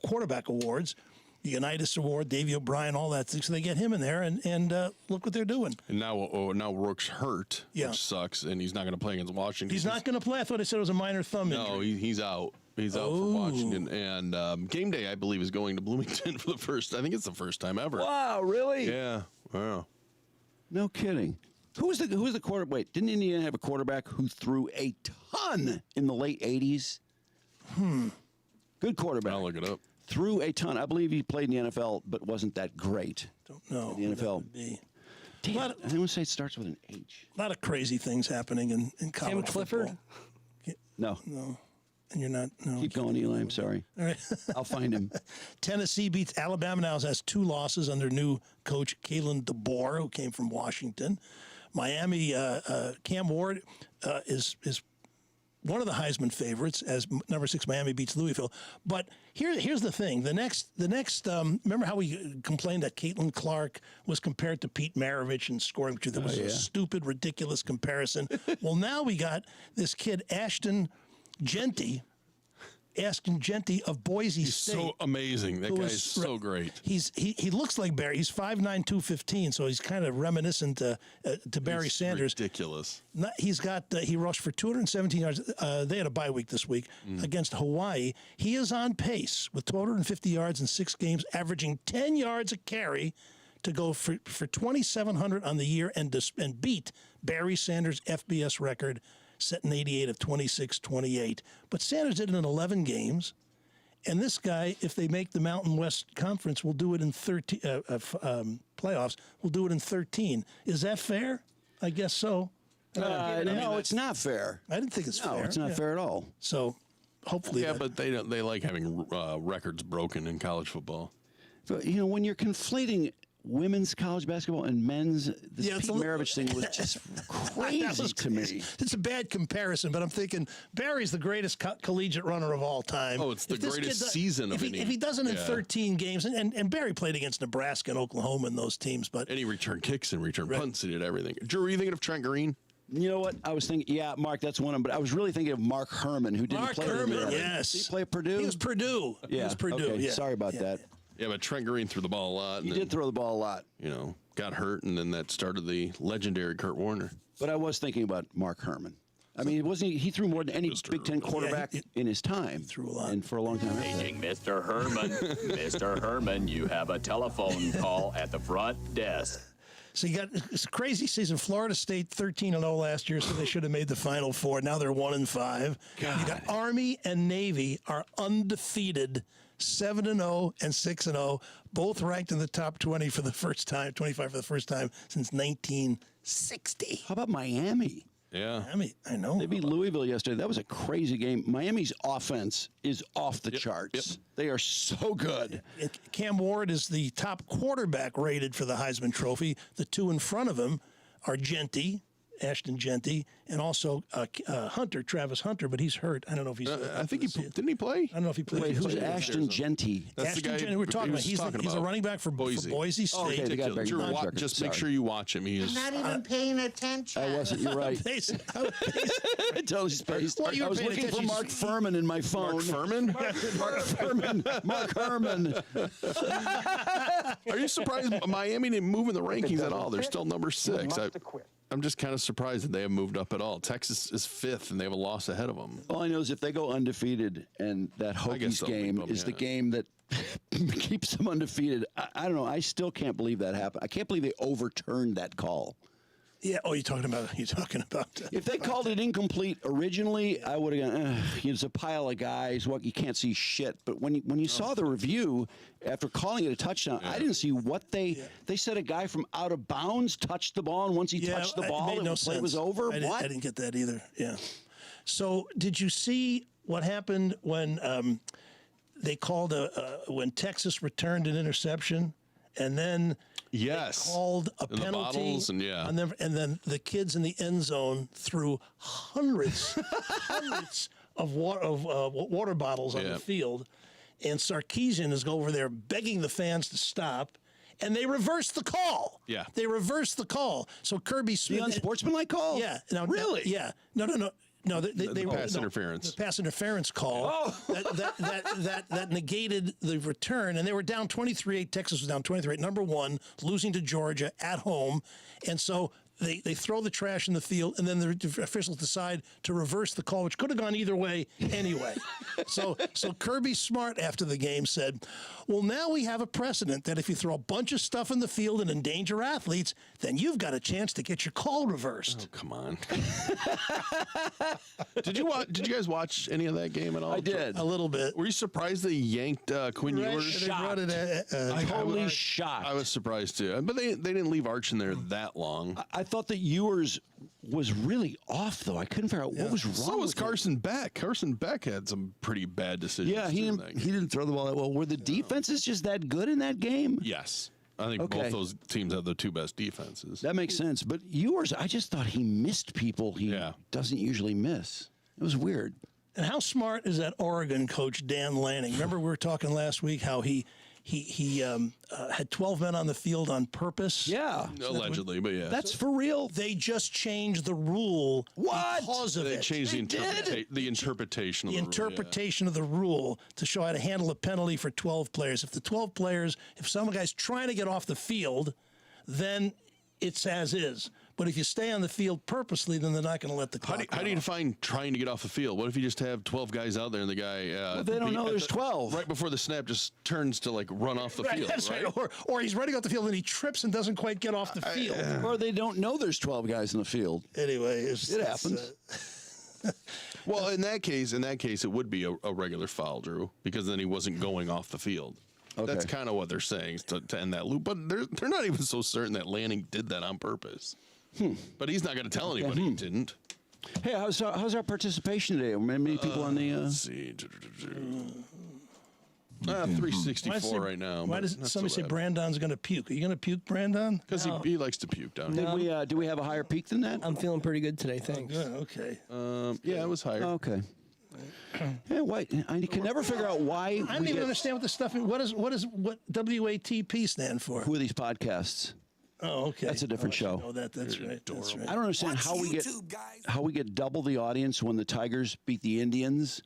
quarterback awards. The Unitas Award, Davey O'Brien, all that thing. So they get him in there, and look what they're doing. And now Rourke's hurt, which sucks, and he's not going to play against Washington. He's not going to play. I thought they said it was a minor thumb injury. No, he's out. He's out for Washington. And game day, I believe, is going to Bloomington for the first. I think it's the first time ever. Wow, really? Yeah. Wow. No kidding. Who was the quarterback? Wait, didn't Indiana have a quarterback who threw a ton in the late 80s? Good quarterback. I'll look it up. Threw a ton. I believe he played in the NFL, but wasn't that great. Don't know. In the NFL. Damn, I want to say it starts with an H. A lot of crazy things happening in college Tim Clifford? football. No. And you're not. No. Keep going, Eli. I'm sorry. All right. I'll find him. Tennessee beats Alabama now, has 2 losses under new coach Kalen DeBoer, who came from Washington. Miami, Cam Ward is one of the Heisman favorites as number 6 Miami beats Louisville. But here's the thing: the next. Remember how we complained that Caitlin Clark was compared to Pete Maravich in scoring? There was a stupid, ridiculous comparison. Well, now we got this kid Ashton Genty of Boise State. So amazing. That guy is so great. He looks like Barry. He's 5'9", 215, so he's kind of reminiscent to Barry Sanders. Ridiculous. He rushed for 217 yards. They had a bye week this week against Hawaii. He is on pace with 250 yards in 6 games, averaging 10 yards a carry to go for 2,700 on the year and beat Barry Sanders' FBS record set in 88 of 26-28. But Sanders did it in 11 games. And this guy, if they make the Mountain West Conference, will do it in 13 playoffs. Will do it in 13. Is that fair? I guess so. No, it's not fair. I didn't think it's fair. No, it's not fair at all. So hopefully. Yeah, but they like having records broken in college football. But, when you're conflating women's college basketball and men's. This Yeah, Pete Maravich thing was just crazy to me. It's a bad comparison, but I'm thinking Barry's the greatest collegiate runner of all time. Oh, it's the greatest season of any. If he doesn't in 13 games, and Barry played against Nebraska and Oklahoma in those teams, but and he returned kicks and returned punts. He did everything. Drew, are you thinking of Trent Green? You know what? I was thinking, yeah, Mark, that's one of them. But I was really thinking of Mark Herman, who didn't play. Mark Herman, there. yes. Did he play at Purdue? He was Purdue. Yeah. He was Purdue. Okay. Yeah. Sorry about that. Yeah, but Trent Green threw the ball a lot. He did throw the ball a lot. You know, got hurt, and then that started the legendary Kurt Warner. But I was thinking about Mark Herman. I mean, he threw more than any Big Ten quarterback in his time. He threw a lot. And for a long time. Paging Mr. Herman. Mr. Herman, you have a telephone call at the front desk. So you got it's a crazy season. Florida State 13-0 last year, so they should have made the Final Four. Now they're 1-5. You got Army and Navy are undefeated, 7-0 and 6-0, both ranked in the top 20 for the first time, 25 for the first time since 1960. How about Miami? Yeah. I know. They beat Louisville yesterday. That was a crazy game. Miami's offense is off the charts. They are so good. Cam Ward is the top quarterback rated for the Heisman Trophy. The two in front of him are Ashton Genty, and also Hunter, Travis Hunter, but he's hurt. I don't know if he's. I think didn't he play? I don't know if he played. Wait, who's Ashton Genty? That's Ashton the guy Genty we're talking about. He's a running back for Boise State. Oh, okay, the guy back Drew, in the just make sure you watch him. He is. Not even paying attention. I wasn't. You're right. I totally spaced. I was looking for Mark Furman in my phone. Mark Furman? Mark Furman. Mark Herman. Are you surprised Miami didn't move in the rankings at all? They're still number 6. I'm just kind of surprised that they haven't moved up at all. Texas is 5th, and they have a loss ahead of them. All I know is if they go undefeated, and that Hokies game is the game that keeps them undefeated, I don't know. I still can't believe that happened. I can't believe they overturned that call. Yeah. Oh, you're talking about. If they called it incomplete originally, I would have gone. It's a pile of guys. What you can't see shit. But when you saw the review after calling it a touchdown, I didn't see what they said. A guy from out of bounds touched the ball, and once he touched the ball, the play was over. I What? didn't get that either. Yeah. So did you see what happened when they called when Texas returned an interception, and then? Yes. They called a and penalty. The bottles and and then the kids in the end zone threw hundreds of water bottles on the field. And Sarkisian is over there begging the fans to stop. And they reversed the call. Yeah. They reversed the call. So Kirby Smith. The unsportsmanlike call? Yeah. Now, really? Yeah. No. No, they were pass interference. The pass interference call that negated the return, and they were down 23-8. Texas was down 23-8, number 1, losing to Georgia at home, and so they throw the trash in the field, and then the officials decide to reverse the call, which could have gone either way anyway. So Kirby Smart after the game said, "Well, now we have a precedent that if you throw a bunch of stuff in the field and endanger athletes, then you've got a chance to get your call reversed." Oh, come on. Did you guys watch any of that game at all? I did. A little bit. Were you surprised they yanked Quinn Ewers? Totally shocked. I was surprised too, but they didn't leave Arch in there that long. I thought that Ewers was really off, though. I couldn't figure out what was wrong. So was with Carson Beck. Carson Beck had some pretty bad decisions. Yeah, he didn't throw the ball that well. Were the defenses just that good in that game? Yes. I think both those teams have the 2 best defenses. That makes sense. But Ewers, I just thought he missed people he doesn't usually miss. It was weird. And how smart is that Oregon coach, Dan Lanning? Remember we were talking last week how he had 12 men on the field on purpose? Yeah. Allegedly, but yeah. That's for real. They just changed the rule because of They it. changed the interpretation of the rule. Interpretation of the rule to show how to handle a penalty for 12 players. If some guy's trying to get off the field, then it's as is. But if you stay on the field purposely, then they're not going to let the clock How do you define trying to get off the field? What if you just have 12 guys out there and the guy... they don't know there's 12. Right before the snap just turns to run off the field, that's right? Or he's running off the field and he trips and doesn't quite get off the field. Or they don't know there's 12 guys in the field. Anyway, it happens. Well, in that case, it would be a regular foul, Drew, because then he wasn't going off the field. Okay. That's kind of what they're saying to end that loop. But they're not even so certain that Lanning did that on purpose. But he's not going to tell anybody he didn't. Hey, how's our participation today? Many people on the... Let's see. 364 right now. Why but does not somebody so say bad. Brandon's going to puke? Are you going to puke, Brandon? Because he likes to puke down Did here. do we have a higher peak than that? I'm feeling pretty good today, thanks. Good, okay. Yeah, it was higher. Okay. Yeah, why? I can never figure out why. I don't even understand what the stuff is. What WATP stand for? Who are these podcasts? Oh, okay. That's a different show. Oh, that's right. That's right. I don't understand how we get double the audience when the Tigers beat the Indians.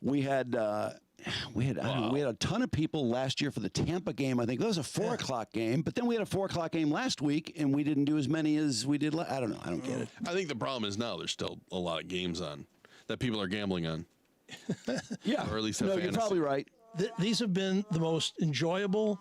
We had I don't know, we had a ton of people last year for the Tampa game. I think that was a 4 o'clock game, but then we had a 4 o'clock game last week, and we didn't do as many as we did. I don't know. I don't get it. I think the problem is now there's still a lot of games on that people are gambling on. Yeah, or at least no, you're probably right. These have been the most enjoyable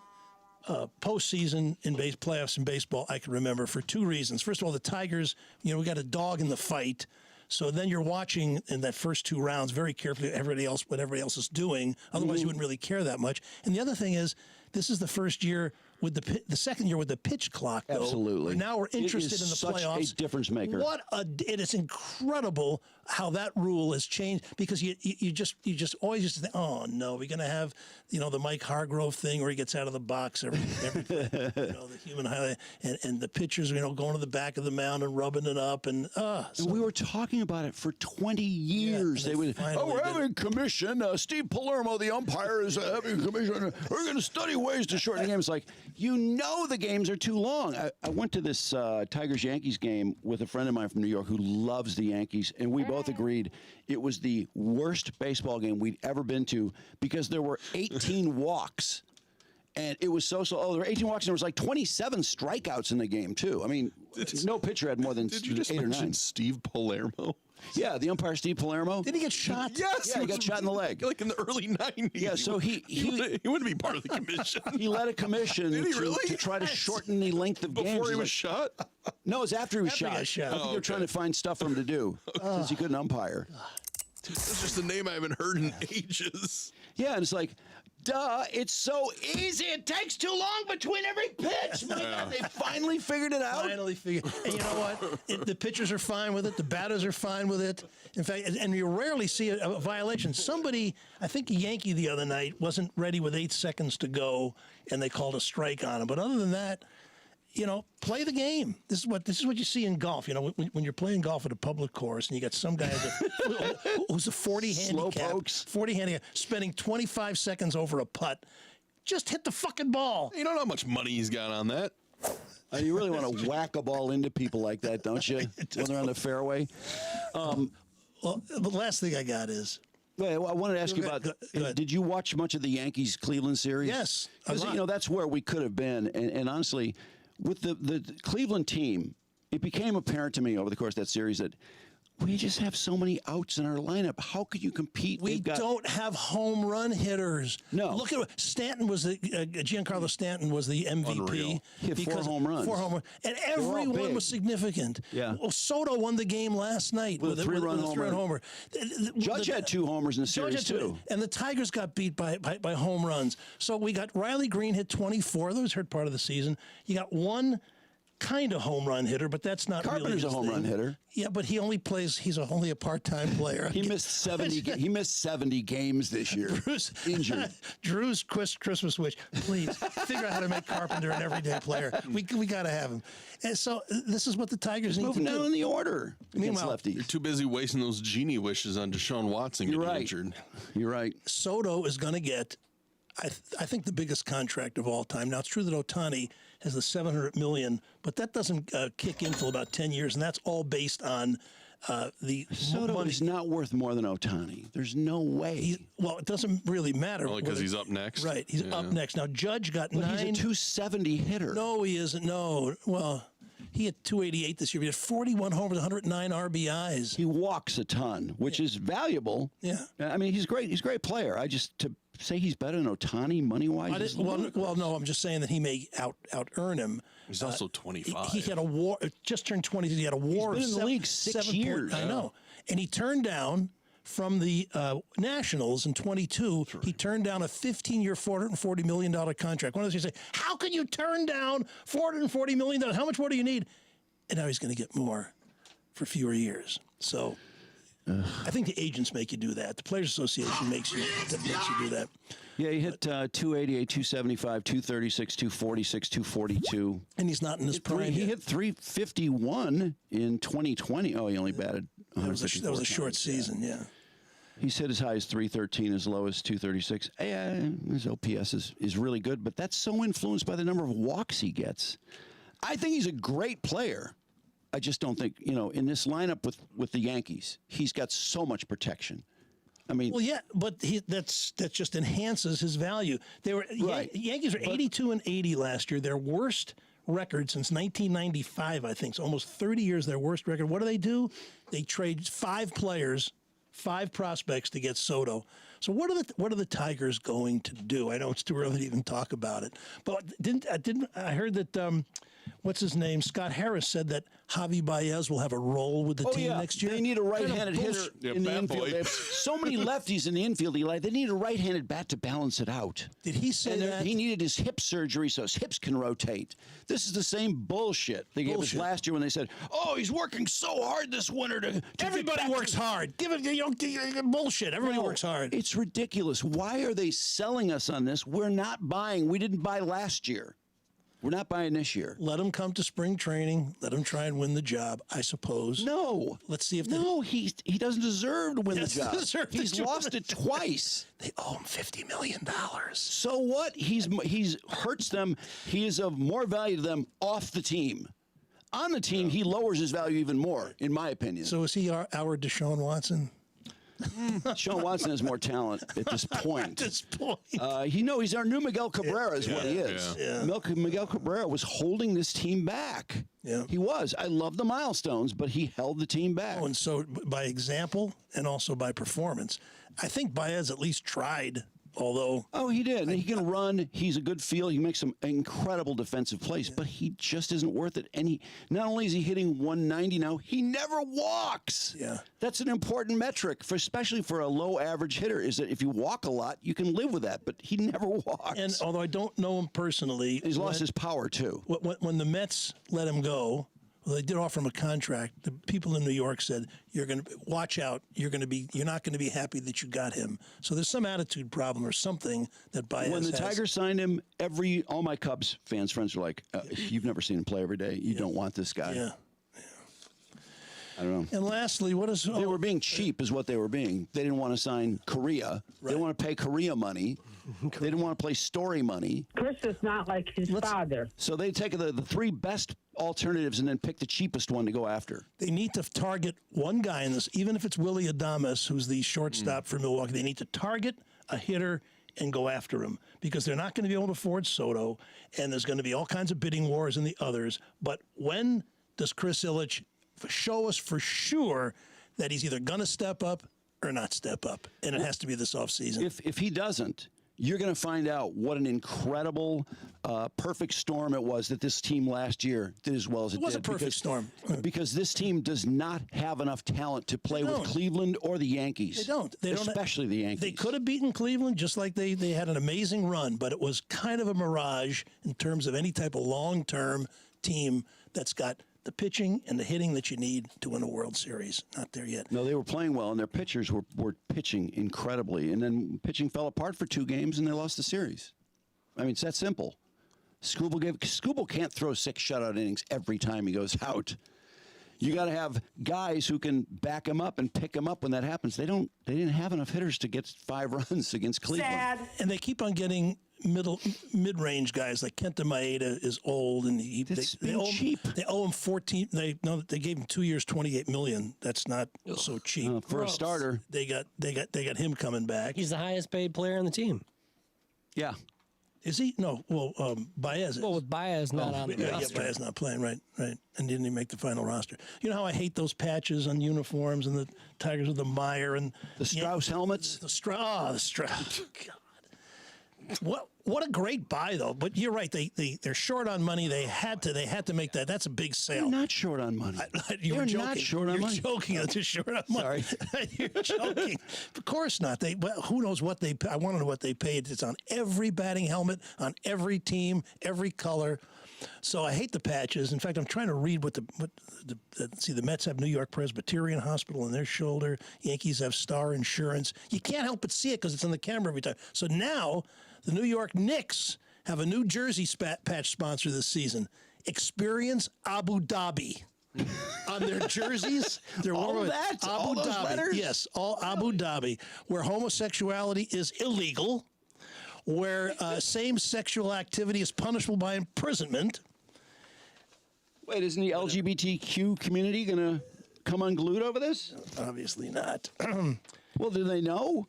postseason in playoffs in baseball I can remember for two reasons. First of all, the Tigers, we got a dog in the fight. So then you're watching in that first 2 rounds very carefully what everybody else is doing. Otherwise, you wouldn't really care that much. And the other thing is, this is the first year with the second year with the pitch clock. Though, Absolutely. Now we're interested in the such playoffs. A difference maker. It is incredible how that rule has changed because you just always used to think, oh no, we're going to have the Mike Hargrove thing where he gets out of the box every the human highlight and the pitchers going to the back of the mound and rubbing it up and we were talking about it for 20 years. They would we're having commission. Steve Palermo, the umpire, is having commission. We're going to study ways to shorten the game. It's like the games are too long. I went to this Tigers-Yankees game with a friend of mine from New York who loves the Yankees, and we both agreed it was the worst baseball game we'd ever been to because there were 18 walks. And it was so. Oh, there were 18 walks, and there was like 27 strikeouts in the game, too. I mean, no pitcher had more than 8 or 9. Steve Palermo? Yeah, the umpire, Steve Palermo. Did he get shot? Yes. Yeah, he got shot in the leg. Like in the early 90s. Yeah, so he wouldn't be part of the commission. He led a commission Did he really? to try to shorten the length of games. Before he was shot? No, it was after he was shot. He got shot. I think they were trying to find stuff for him to do since he couldn't umpire. That's just a name I haven't heard in ages. Yeah, and it's like, duh, it's so easy. It takes too long between every pitch. My God, they finally figured it out. And you know what? The pitchers are fine with it. The batters are fine with it. In fact, and you rarely see a violation. Somebody, I think a Yankee the other night, wasn't ready with 8 seconds to go, and they called a strike on him. But other than that, play the game. This is what you see in golf. When you're playing golf at a public course and you got some guy who's a 40 handicap, spending 25 seconds over a putt, just hit the fucking ball. You don't know how much money he's got on that. You really want to whack a ball into people like that, don't you? When they're on the fairway. Well, the last thing I got is. I wanted to ask you about. Did you watch much of the Yankees-Cleveland series? Yes, because that's where we could have been. And honestly, with the Cleveland team, it became apparent to me over the course of that series that we just have so many outs in our lineup. How could you compete? We don't have home run hitters. No. Look at Stanton was Giancarlo Stanton was the MVP. Unreal. He had 4 home runs. 4 home runs. And every one was significant. Yeah. Well, Soto won the game last night with a 3-run homer. Judge had 2 homers in the series, too. And the Tigers got beat by home runs. So we got Riley Green hit 24. That was hurt part of the season. You got one kind of home run hitter, but that's not Carpenter's really his a home run hitter. Yeah, but he only plays. He's only a part-time player. He missed 70. He missed 70 games this year. Injured. Drew's Christmas wish. Please figure out how to make Carpenter an everyday player. We got to have him. And so this is what the Tigers need to do. Moving down in the order. Meanwhile, lefties. You're too busy wasting those genie wishes on Deshaun Watson getting injured. You're right. Soto is going to get, I think, the biggest contract of all time. Now, it's true that Ohtani has the $700 million, but that doesn't kick in until about 10 years, and that's all based on the Soto money. is not worth more than Ohtani. There's no way. Well, it doesn't really matter. Only because he's up next. Right, he's up next. Now, Judge got 9. He's a 270 hitter. No, he isn't. No. Well, he had 288 this year. He had 41 homers, 109 RBIs. He walks a ton, which is valuable. Yeah. I mean, he's great. He's a great player. I just, to say he's better than Ohtani money-wise? Well, no, I'm just saying that he may out-earn him. He's also 25. He had a WAR, just turned 20. He had a WAR. He's been in the league 6 years. I know. And he turned down from the Nationals in 22. He turned down a 15-year, $440 million contract. One of those guys say, how can you turn down $440 million? How much more do you need? And now he's going to get more for fewer years. So I think the agents make you do that. The Players Association makes you do that. Yeah, he hit 288, 275, 236, 246, 242. And he's not in his prime. He hit 351 in 2020. Oh, he only batted. That was a short season, yeah. He's hit as high as 313, as low as 236. His OPS is really good, but that's so influenced by the number of walks he gets. I think he's a great player. I just don't think, in this lineup with the Yankees, he's got so much protection. I mean, well, yeah, but that just enhances his value. They were right. Yankees were 82 and 80 last year. Their worst record since 1995, I think. So almost 30 years, their worst record. What do? They trade 5 players, 5 prospects to get Soto. So what are the Tigers going to do? I know it's too early to even talk about it, but I heard that. What's his name? Scott Harris said that Javi Baez will have a role with the team next year. They need a right-handed hitter in the infield. Boy. They have so many lefties in the infield, Eli. They need a right-handed bat to balance it out. Did he say that? He needed his hip surgery so his hips can rotate. This is the same bullshit they gave us last year when they said, "Oh, he's working so hard this winter to everybody works hard. Give it bullshit. Everybody works hard. It's ridiculous. Why are they selling us on this? We're not buying. We didn't buy last year. We're not buying this year. Let him come to spring training. Let him try and win the job, I suppose. No. Let's see if he doesn't deserve to win the job. He's lost it twice. They owe him $50 million. So what? He's hurts them. He is of more value to them off the team. On the team, he lowers his value even more, in my opinion. So is he our Deshaun Watson? Deshaun Watson has more talent at this point. At this point. He's our new Miguel Cabrera is what he is. Yeah. Miguel Cabrera was holding this team back. Yeah. He was. I love the milestones, but he held the team back. Oh, and so by example and also by performance, I think Baez at least tried. Although, he did. And he can run. He's a good field. He makes some incredible defensive plays, but he just isn't worth it. And not only is he hitting 190 now, he never walks. Yeah, that's an important metric, especially for a low average hitter. Is that if you walk a lot, you can live with that. But he never walks. And although I don't know him personally, he's lost his power too. When the Mets let him go. Well, they did offer him a contract. The people in New York said, "You're going to watch out. You're not going to be happy that you got him." So there's some attitude problem or something that Baez When the has. Tigers signed him, all my Cubs friends were like, "You've never seen him play every day. You don't want this guy." Yeah. I don't know. And lastly, they were being cheap, is what they were being. They didn't want to sign Korea. Right. They didn't want to pay Korea money. They didn't want to play Story money. Chris is not like his father. So they take the 3 best alternatives and then pick the cheapest one to go after. They need to target one guy in this, even if it's Willie Adames, who's the shortstop for Milwaukee. They need to target a hitter and go after him because they're not going to be able to afford Soto, and there's going to be all kinds of bidding wars in the others. But when does Chris Ilitch show us for sure that he's either going to step up or not step up? And it has to be this offseason. If he doesn't, you're going to find out what an incredible, perfect storm it was that this team last year did as well as it did. It was a perfect storm. Because this team does not have enough talent to play with Cleveland or the Yankees. They don't. Especially the Yankees. They could have beaten Cleveland just like they had an amazing run, but it was kind of a mirage in terms of any type of long-term team that's got the pitching and the hitting that you need to win a World Series. Not there yet. No, they were playing well, and their pitchers were pitching incredibly. And then pitching fell apart for 2 games, and they lost the series. I mean, it's that simple. Skubal can't throw 6 shutout innings every time he goes out. You got to have guys who can back him up and pick him up when that happens. They didn't have enough hitters to get 5 runs against Cleveland. Sad. And they keep on getting mid-range guys like Kenta Maeda is old and they owe cheap. They owe him 14. They gave him 2 years, $28 million. That's not so cheap for a starter. They got him coming back. He's the highest paid player on the team. Yeah. Is he? No. Well, Baez is. Well, with Baez not on the roster. Yeah, Baez not playing, right. And didn't even make the final roster. You know how I hate those patches on uniforms and the Tigers with the Meyer and the Strauss helmets? The Strauss. God. What a great buy though. But you're right. They're short on money. They had to make that. That's a big sale. They're not short on money. You're joking. Not short on money. You're joking. They're short on money. Sorry. You're joking. Of course not. Who knows what they? I want to know what they paid. It's on every batting helmet, on every team, every color. So I hate the patches. In fact, I'm trying to read what the Mets have New York Presbyterian Hospital on their shoulder. Yankees have Star Insurance. You can't help but see it because it's on the camera every time. So now the New York Knicks have a new jersey patch sponsor this season. Experience Abu Dhabi. On their jerseys, they're all that, Abu all those Dhabi. letters? Yes, all Abu Dhabi, where homosexuality is illegal, where same sexual activity is punishable by imprisonment. Wait, isn't the LGBTQ community going to come unglued over this? Obviously not. Well, do they know?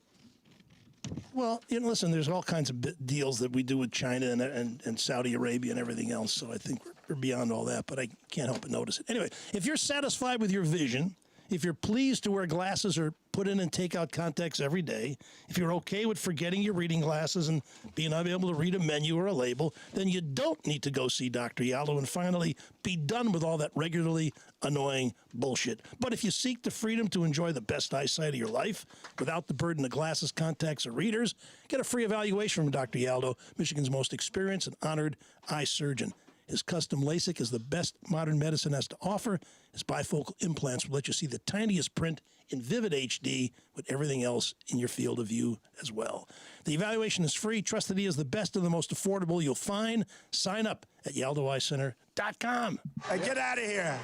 Well, listen, there's all kinds of deals that we do with China and Saudi Arabia and everything else, so I think we're beyond all that, but I can't help but notice it. Anyway, if you're satisfied with your vision, if you're pleased to wear glasses or put in and take out contacts every day, if you're okay with forgetting your reading glasses and being unable to read a menu or a label, then you don't need to go see Dr. Yaldo and finally be done with all that regularly annoying bullshit. But if you seek the freedom to enjoy the best eyesight of your life without the burden of glasses, contacts, or readers, get a free evaluation from Dr. Yaldo, Michigan's most experienced and honored eye surgeon. His custom LASIK is the best modern medicine has to offer. His bifocal implants will let you see the tiniest print in vivid HD with everything else in your field of view as well. The evaluation is free. Trust that he is the best and the most affordable you'll find. Sign up at YaldoEyeCenter.com. Hey, get out of here.